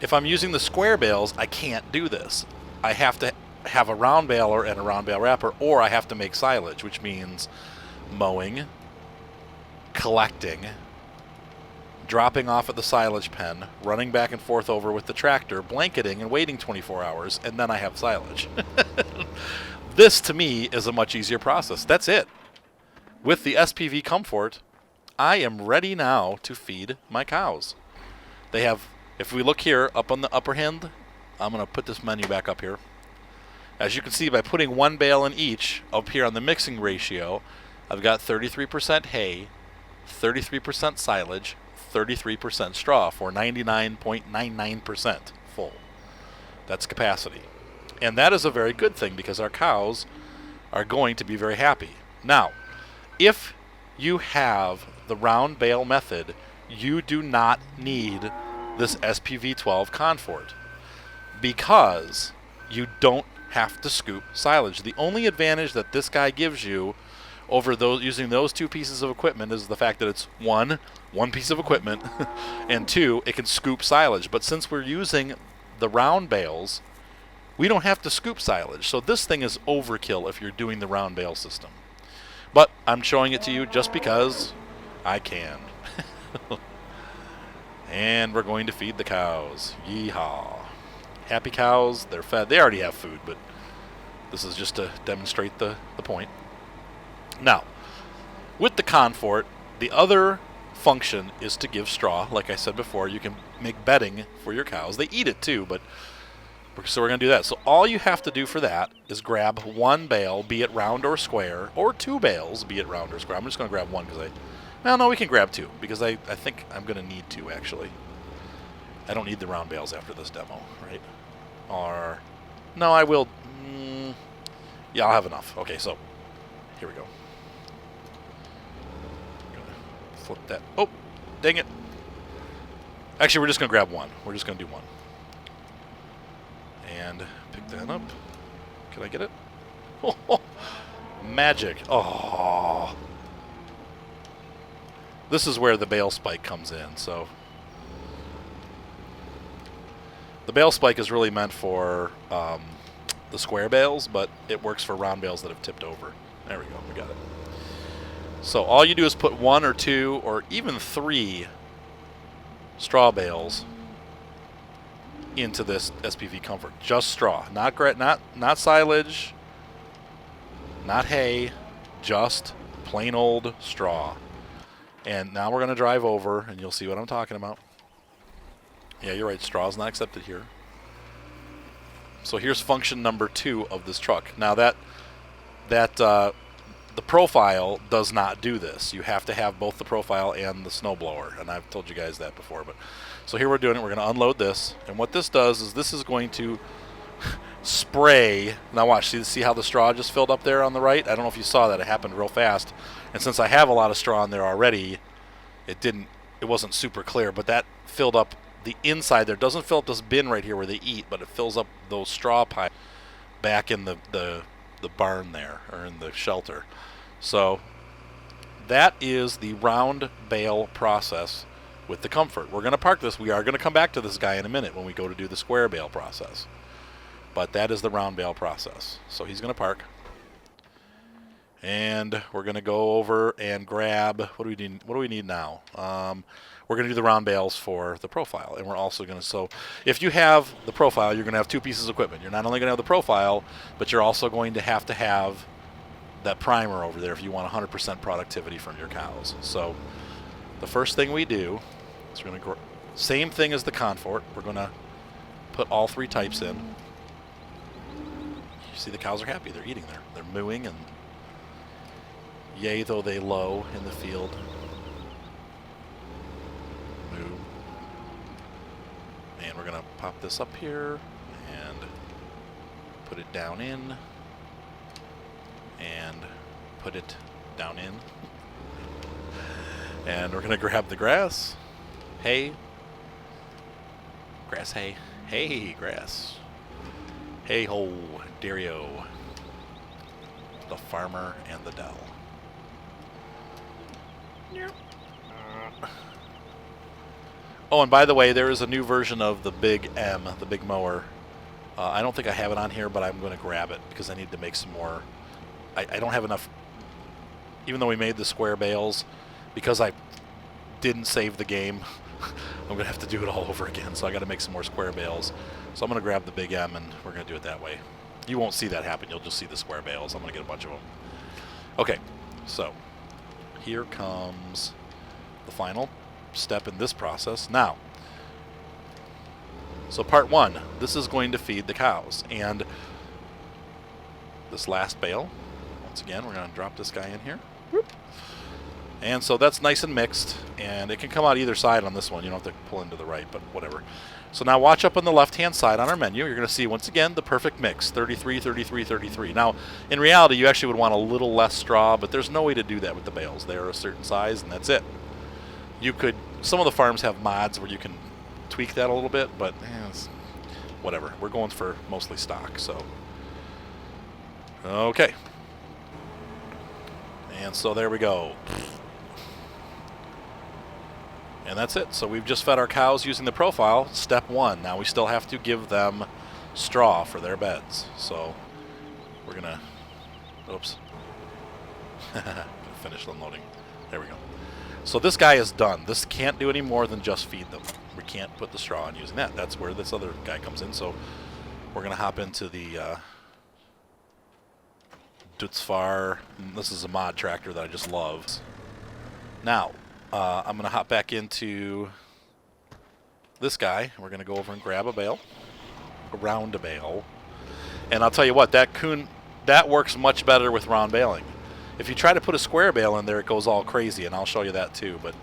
If I'm using the square bales, I can't do this. I have to have a round baler and a round bale wrapper, or I have to make silage, which means mowing, collecting, dropping off at the silage pen, running back and forth over with the tractor, blanketing, and waiting 24 hours, and then I have silage. This, to me, is a much easier process. That's it. With the SPV Comfort, I am ready now to feed my cows. They have, if we look here, up on the upper hand, I'm going to put this menu back up here. As you can see, by putting one bale in each, up here on the mixing ratio, I've got 33% hay, 33% silage, 33% straw for 99.99% full. That's capacity. And that is a very good thing because our cows are going to be very happy. Now, if you have the round bale method, you do not need this SPV12 Confort because you don't have to scoop silage. The only advantage that this guy gives you over those using those two pieces of equipment is the fact that it's one piece of equipment and 2, it can scoop silage. But since we're using the round bales, we don't have to scoop silage. So this thing is overkill if you're doing the round bale system. But I'm showing it to you just because I can. And we're going to feed the cows. Yeehaw. Happy cows, they're fed. They already have food, but this is just to demonstrate the point. Now, with the Confort, the other function is to give straw. Like I said before, you can make bedding for your cows. They eat it too, but so we're going to do that. So all you have to do for that is grab one bale, be it round or square, or 2 bales, be it round or square. I'm just going to grab one because no, we can grab 2 because I think I'm going to need 2 actually. I don't need the round bales after this demo, right? Or, no, I will. Yeah, I'll have enough. Okay, so here we go. Flip that. Oh, dang it. Actually, we're just going to grab one. We're just going to do one. And pick that up. Can I get it? Oh, magic. Oh. This is where the bale spike comes in. So the bale spike is really meant for the square bales, but it works for round bales that have tipped over. There we go. We got it. So all you do is put 1 or 2 or even 3 straw bales into this SPV Comfort. Just straw, not silage, not hay, just plain old straw. And now we're going to drive over, and you'll see what I'm talking about. Yeah, you're right. Straw is not accepted here. So here's function number 2 of this truck. Now the the profile does not do this. You have to have both the profile and the snowblower, and I've told you guys that before. But so here we're doing it. We're going to unload this, and what this does is this is going to spray. Now watch, see how the straw just filled up there on the right? I don't know if you saw that. It happened real fast, and since I have a lot of straw in there already, it wasn't super clear, but that filled up the inside there. It doesn't fill up this bin right here where they eat, but it fills up those straw piles back in the barn there, or in the shelter. So that is the round bale process with the Comfort. We're going to park this. We are going to come back to this guy in a minute when we go to do the square bale process. But that is the round bale process. So he's going to park. And we're going to go over and grab, what do we need now? We're going to do the round bales for the profile. And we're also going to, so if you have the profile, you're going to have two pieces of equipment. You're not only going to have the profile, but you're also going to have that primer over there if you want 100% productivity from your cows. So the first thing we do is we're going to, same thing as the Comfort. We're going to put all three types in. You see the cows are happy. They're eating there. They're mooing, and yea, though they low in the field. Moo. And we're going to pop this up here and put it down in. And put it down in. And we're going to grab the grass. Hay. Grass hay. Hay, grass. Hey ho, Dario. The farmer and the Dell. Yep. Oh, and by the way, there is a new version of the Big M, the big mower. I don't think I have it on here, but I'm going to grab it because I need to make some more. I don't have enough, even though we made the square bales, because I didn't save the game, I'm going to have to do it all over again, so I got to make some more square bales. So I'm going to grab the Big M, and we're going to do it that way. You won't see that happen. You'll just see the square bales. I'm going to get a bunch of them. Okay, so here comes the final step in this process. Now, so part one, this is going to feed the cows. And this last bale, once again, we're going to drop this guy in here. Whoop. And so that's nice and mixed, and it can come out either side on this one. You don't have to pull into the right, but whatever. So now watch up on the left-hand side on our menu. You're going to see, once again, the perfect mix, 33, 33, 33. Now, in reality, you actually would want a little less straw, but there's no way to do that with the bales. They are a certain size, and that's it. You could, some of the farms have mods where you can tweak that a little bit, but whatever. We're going for mostly stock, so. Okay. And so there we go. And that's it. So we've just fed our cows using the profile, step one. Now we still have to give them straw for their beds. So we're going to, oops, finish unloading. There we go. So this guy is done. This can't do any more than just feed them. We can't put the straw on using that. That's where this other guy comes in. So we're going to hop into the Dutzfar. This is a mod tractor that I just love. Now, I'm going to hop back into this guy. We're going to go over and grab a bale, around a bale. And I'll tell you what, that works much better with round baling. If you try to put a square bale in there, it goes all crazy, and I'll show you that too. But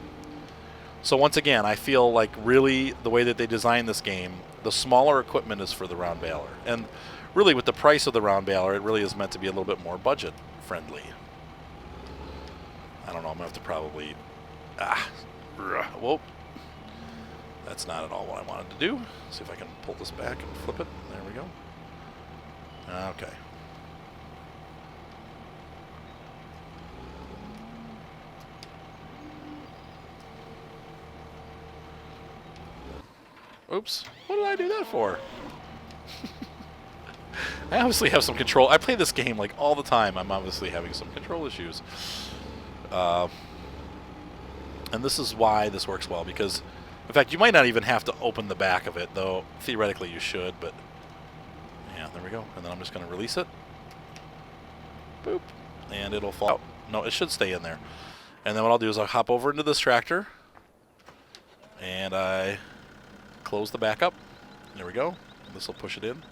so once again, I feel like really the way that they designed this game, the smaller equipment is for the round baler. And really with the price of the round baler, it really is meant to be a little bit more budget friendly. I don't know, I'm going to have to probably... whoa. That's not at all what I wanted to do. See if I can pull this back and flip it. There we go. Okay. Oops. What did I do that for? I obviously have some control. I play this game like all the time. I'm obviously having some control issues. And this is why this works well, because, in fact, you might not even have to open the back of it, though theoretically you should, but yeah, there we go. And then I'm just going to release it. Boop. And it'll fall out. No, it should stay in there. And then what I'll do is I'll hop over into this tractor, and I close the back up. There we go. This will push it in.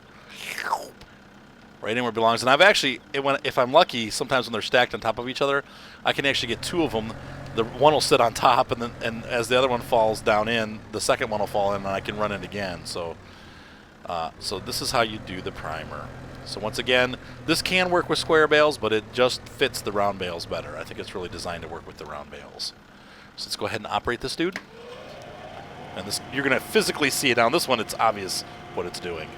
right in where it belongs. And I've actually, if I'm lucky, sometimes when they're stacked on top of each other, I can actually get two of them. The one will sit on top, and as the other one falls down in, the second one will fall in, and I can run it again. So, so this is how you do the primer. So once again, this can work with square bales, but it just fits the round bales better. I think it's really designed to work with the round bales. So let's go ahead and operate this dude. And this, you're going to physically see it. Now this one, it's obvious what it's doing.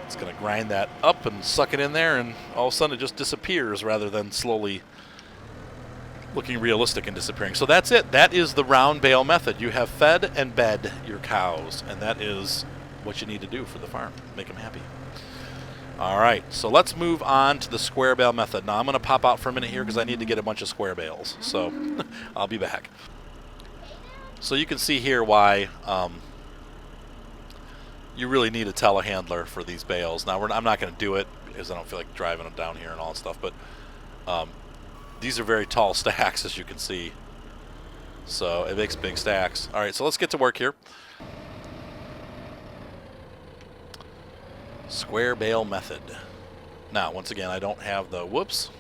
It's going to grind that up and suck it in there, and all of a sudden it just disappears rather than slowly looking realistic and disappearing. So that's it. That is the round bale method. You have fed and bed your cows, and that is what you need to do for the farm. Make them happy. All right, so let's move on to the square bale method. Now I'm going to pop out for a minute here because I need to get a bunch of square bales. So I'll be back. So you can see here why you really need a telehandler for these bales. Now I'm not going to do it because I don't feel like driving them down here and all that stuff, but these are very tall stacks, as you can see. So it makes big stacks. All right, so let's get to work here. Square bale method. Now, once again, I don't have the whoops.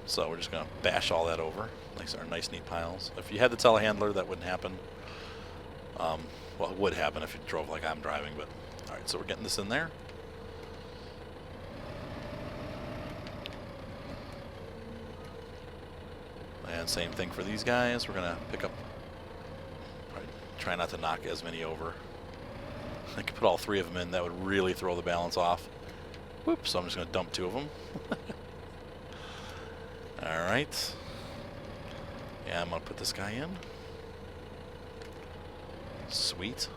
So we're just going to bash all that over. Nice, neat piles. If you had the telehandler, that wouldn't happen. Well, it would happen if you drove like I'm driving, but... All right, so we're getting this in there. And same thing for these guys. We're going to pick up... Try not to knock as many over. I could put all three of them in. That would really throw the balance off. Whoops, so I'm just going to dump two of them. All right. Yeah, I'm going to put this guy in. Sweet.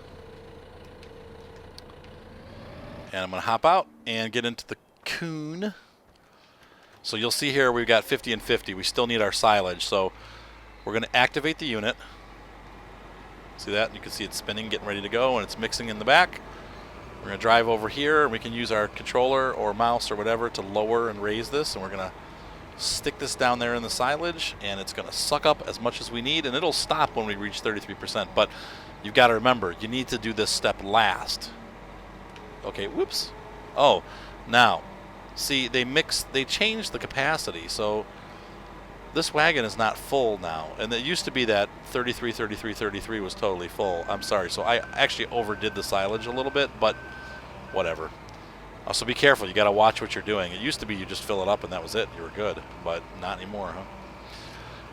And I'm going to hop out and get into the coon. So you'll see here we've got 50 and 50. We still need our silage. So we're going to activate the unit. See that? You can see it spinning, getting ready to go, and it's mixing in the back. We're going to drive over here, and we can use our controller or mouse or whatever to lower and raise this, and we're going to stick this down there in the silage, and it's going to suck up as much as we need, and it'll stop when we reach 33%. But you've got to remember, you need to do this step last. Okay, whoops. Oh, now, see, they changed the capacity, so this wagon is not full now, and it used to be that 33, 33, 33 was totally full. I'm sorry, so I actually overdid the silage a little bit, but whatever. So be careful. You got to watch what you're doing. It used to be you just fill it up and that was it. You were good, but not anymore, huh?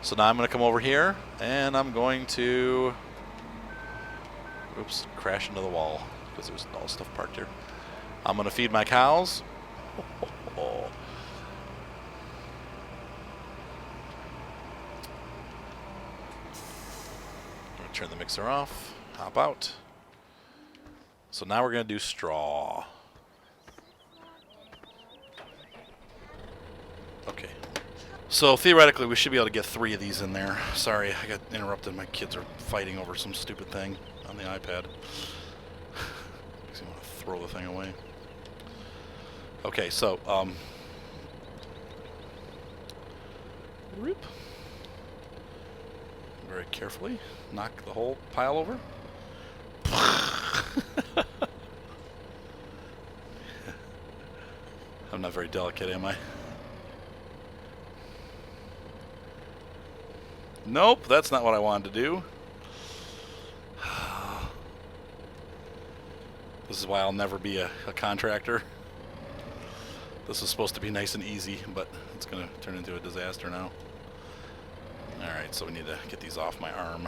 So now I'm going to come over here, and I'm going to, oops, crash into the wall because there's all stuff parked here. I'm going to feed my cows. Oh. Turn the mixer off, hop out. So now we're going to do straw. Okay. So theoretically we should be able to get 3 of these in there. Sorry, I got interrupted. My kids are fighting over some stupid thing on the iPad. Makes me want to throw the thing away. Okay, so whoop. Very carefully knock the whole pile over. I'm not very delicate, am I? Nope, that's not what I wanted to do. This is why I'll never be a contractor. This is supposed to be nice and easy, but it's going to turn into a disaster now. Alright, so we need to get these off my arm.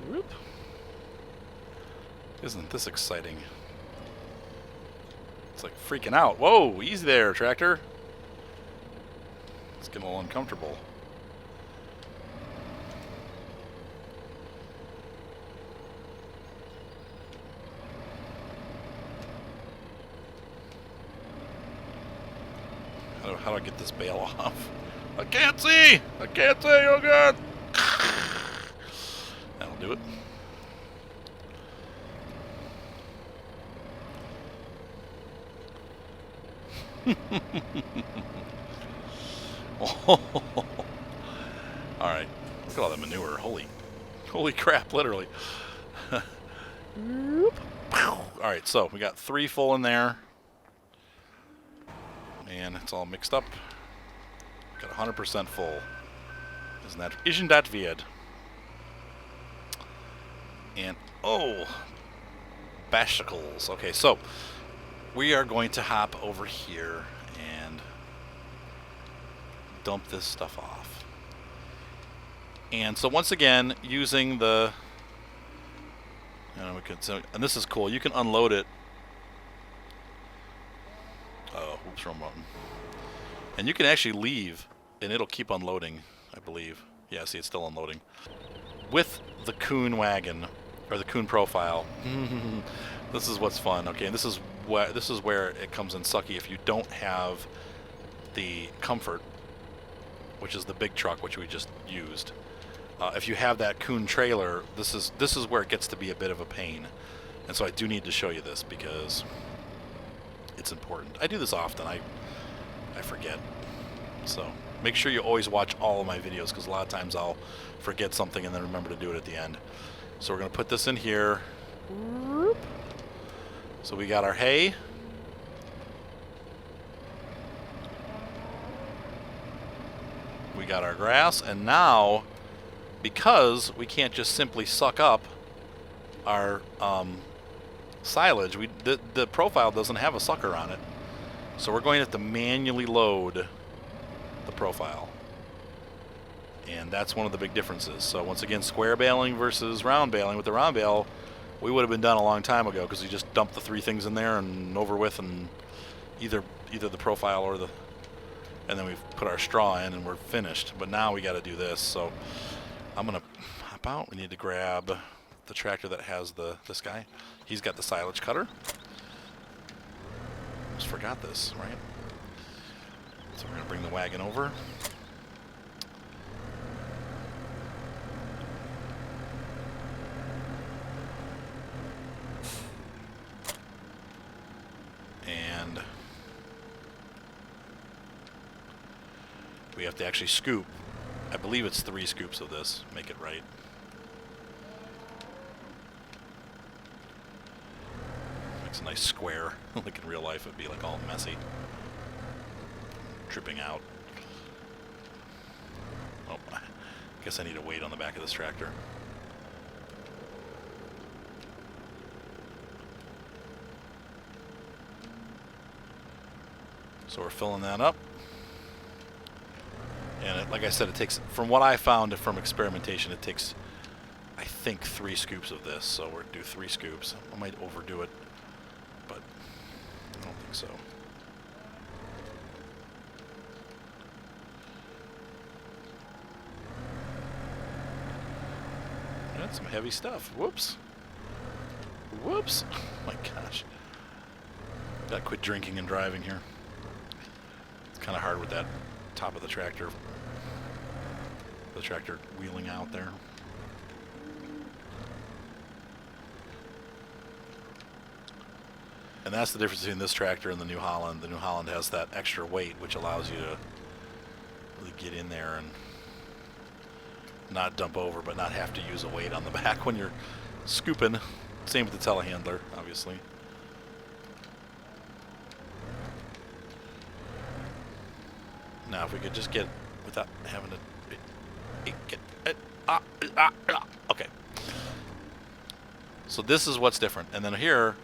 Whoop. Isn't this exciting? It's like freaking out. Whoa, easy there, tractor. It's getting a little uncomfortable. How do I get this bale off? I can't see! I can't see! Oh god! That'll do it. Oh, All right. Look at all that manure. Holy crap, literally. All right, so we got 3 full in there. And it's all mixed up. Got 100% full. Isn't that weird? And, oh, bashicles. Okay, so we are going to hop over here and dump this stuff off. And so once again, using the, and this is cool, you can unload it. Oh, oops, wrong button. And you can actually leave, and it'll keep unloading, I believe. Yeah, see, it's still unloading. With the Kuhn wagon, or the Kuhn profile, this is what's fun. Okay, and this is where it comes in sucky if you don't have the Comfort, which is the big truck, which we just used. If you have that Kuhn trailer, this is where it gets to be a bit of a pain. And so I do need to show you this because it's important. I do this often. I forget. So make sure you always watch all of my videos because a lot of times I'll forget something and then remember to do it at the end. So we're going to put this in here. So we got our hay. We got our grass. And now, because we can't just simply suck up our silage, the profile doesn't have a sucker on it. So we're going to have to manually load the profile. And that's one of the big differences. So once again, square baling versus round baling. With the round bale, we would have been done a long time ago because we just dumped the 3 things in there and over with, and either the profile or the, and then we put our straw in and we're finished. But now we got to do this. So I'm gonna hop out. We need to grab the tractor that has this guy. He's got the silage cutter. Just forgot this, right? So we're gonna bring the wagon over. And we have to actually scoop. I believe it's 3 scoops of this. Make it right. Makes a nice square. Like in real life, it'd be like all messy. Dripping out. Oh, I guess I need a weight on the back of this tractor. So we're filling that up. And like I said, it takes, from what I found from experimentation, it takes, I think, 3 scoops of this. So we're going to do 3 scoops. I might overdo it, but I don't think so. That's some heavy stuff. Whoops. Whoops. Oh my gosh. Gotta quit drinking and driving here. It's kind of hard with that top of the tractor wheeling out there. And that's the difference between this tractor and the New Holland. The New Holland has that extra weight, which allows you to really get in there and not dump over, but not have to use a weight on the back when you're scooping. Same with the telehandler, obviously. Now, if we could just get without having to get it. Okay. So this is what's different. And then here,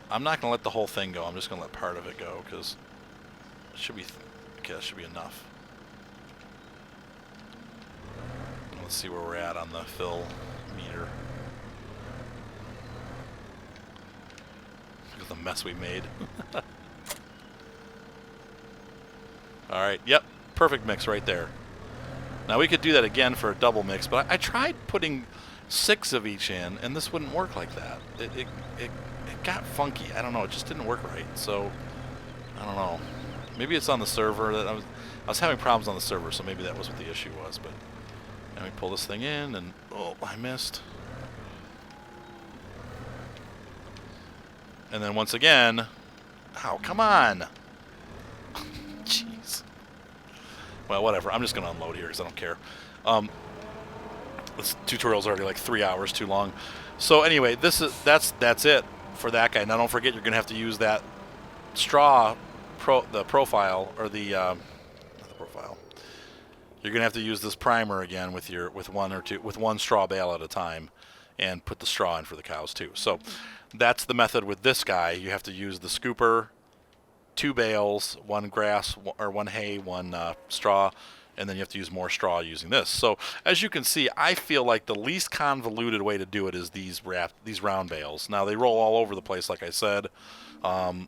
I'm not going to let the whole thing go. I'm just going to let part of it go because it should be, okay, that should be enough. Let's see where we're at on the fill meter. Look at the mess we made. Alright, yep, perfect mix right there. Now we could do that again for a double mix, but I tried putting 6 of each in, and this wouldn't work like that. It got funky. I don't know, it just didn't work right. So, I don't know. Maybe it's on the server. That I was having problems on the server, so maybe that was what the issue was. But let me pull this thing in, and oh, I missed. And then once again, oh, come on. Jeez. Well, whatever. I'm just going to unload here because I don't care. This tutorial's already like 3 hours too long. So anyway, that's it for that guy. Now don't forget, you're gonna have to use that straw profile, or the not the profile. You're gonna have to use this primer again with one straw bale at a time, and put the straw in for the cows too. So that's the method with this guy. You have to use the scooper, 2 bales, 1 grass or 1 hay, 1 straw, and then you have to use more straw using this. So as you can see, I feel like the least convoluted way to do it is these round bales. Now they roll all over the place, like I said.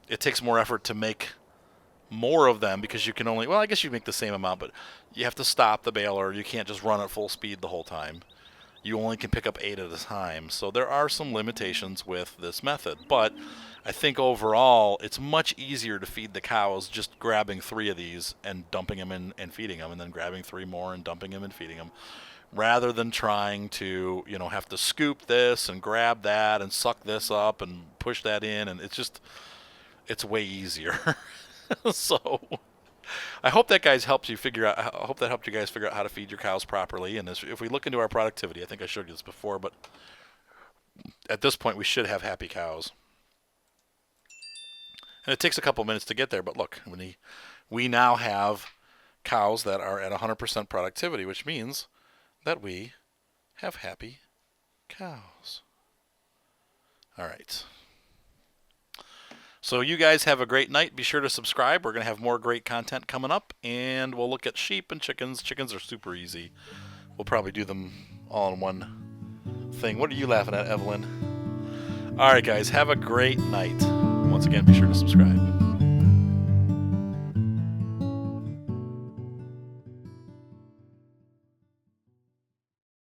It takes more effort to make more of them, because you can only, well, I guess you make the same amount, but you have to stop the baler. You can't just run at full speed the whole time. You only can pick up 8 at a time. So there are some limitations with this method, but I think overall it's much easier to feed the cows just grabbing 3 of these and dumping them in and feeding them, and then grabbing 3 more and dumping them and feeding them, rather than trying to, have to scoop this and grab that and suck this up and push that in, and it's way easier. So I hope that helped you figure out. I hope that helped you guys figure out how to feed your cows properly. And if we look into our productivity, I think I showed you this before, but at this point we should have happy cows. And it takes a couple minutes to get there, but look, we now have cows that are at 100% productivity, which means that we have happy cows. All right. So you guys have a great night. Be sure to subscribe. We're going to have more great content coming up, and we'll look at sheep and chickens. Chickens are super easy. We'll probably do them all in one thing. What are you laughing at, Evelyn? All right, guys, have a great night. Once again, be sure to subscribe.